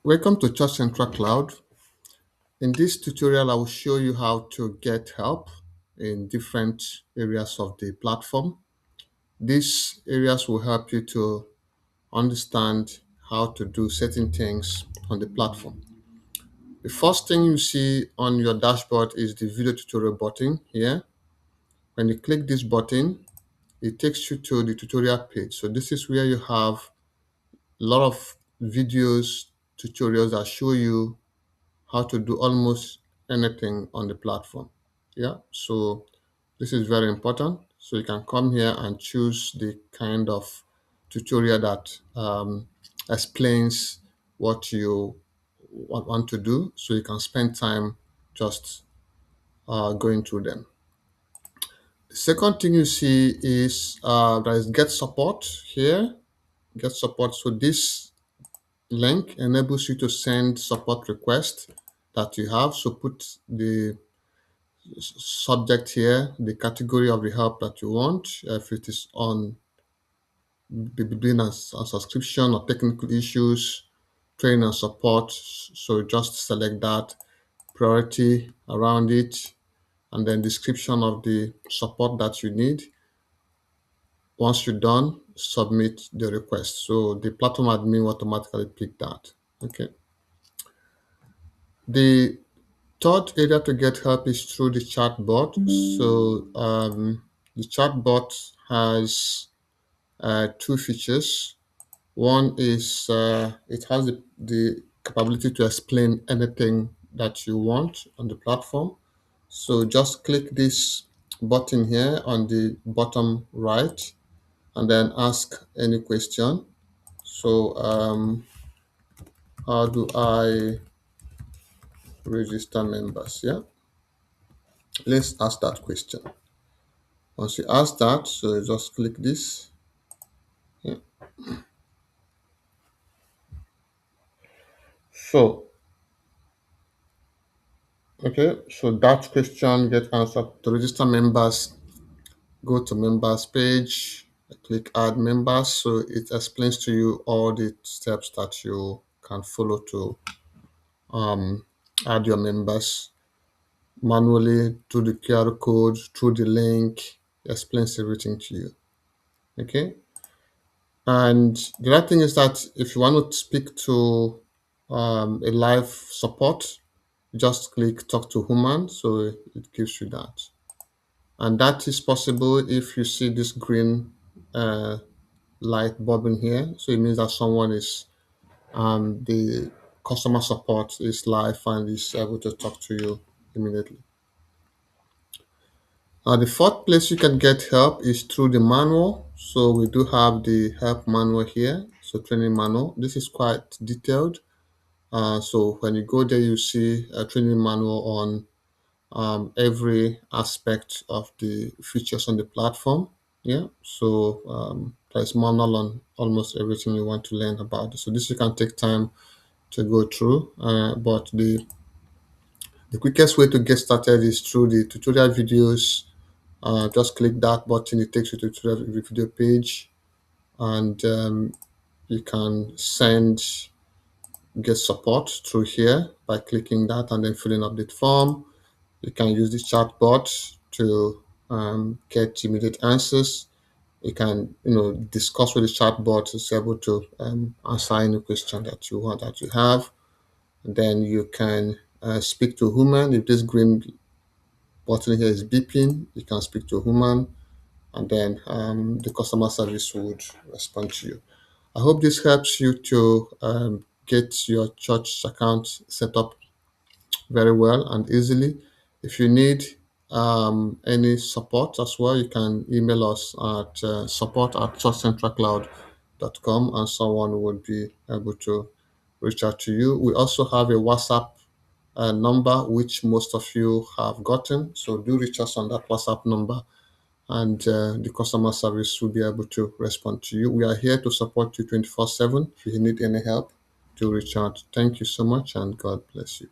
Welcome to Church Central Cloud. In this tutorial, I will show you how to get help in different areas of the platform. These areas will help you to understand how to do certain things on the platform. The first thing you see on your dashboard is the video tutorial button here. When you click this button, it takes you to the tutorial page. So this is where you have a lot of videos, tutorials that show you how to do almost anything on the platform. Yeah, so this is very important. So you can come here and choose the kind of tutorial that explains what you want to do, so you can spend time just going through them. The second thing you see is there is get support here. Get support. So this link enables you to send support requests that you have. So put the subject here, the category of the help that you want, if it is on being a subscription or technical issues, training and support. So just select that, priority around it, and then description of the support that you need. Once you're done, submit the request. So the platform admin will automatically pick that. Okay. The third area to get help is through the chatbot. So the chatbot has two features. One is it has the capability to explain anything that you want on the platform. So just click this button here on the bottom right and then ask any question. So how do I register members? Yeah, let's ask that question. Once you ask that, so you just click this. Yeah. So, okay, so that question get answered. To register members, go to members page, click add members. So it explains to you all the steps that you can follow to um, add your members manually through the QR code, through the link, explains everything to you. Okay. And the other thing is that if you want to speak to a live support, just click talk to human. So it gives you that. And that is possible if you see this green uh, light bobbing here. So it means that someone is, the customer support is live and is able to talk to you immediately. The fourth place you can get help is through the manual. So we do have the help manual here. So training manual. This is quite detailed. So when you go there, you see a training manual on every aspect of the features on the platform. Yeah. So there's manual on almost everything you want to learn about. So this you can take time to go through. But the quickest way to get started is through the tutorial videos. Just click that button, it takes you to the video page, and you can get support through here by clicking that and then filling up the form. You can use the chat bot to get immediate answers. You can, discuss with the chat bot. It's able to answer any question that you want, that you have. And then you can speak to human. If this green button here is beeping, you can speak to human, and then the customer service would respond to you. I hope this helps you to get your church account set up very well and easily. If you need any support as well, you can email us at support@churchcentralcloud.com, and someone would be able to reach out to you. We also have a WhatsApp number, which most of you have gotten. So do reach us on that WhatsApp number, and the customer service will be able to respond to you. We are here to support you 24/7. If you need any help, do reach out. Thank you so much, and God bless you.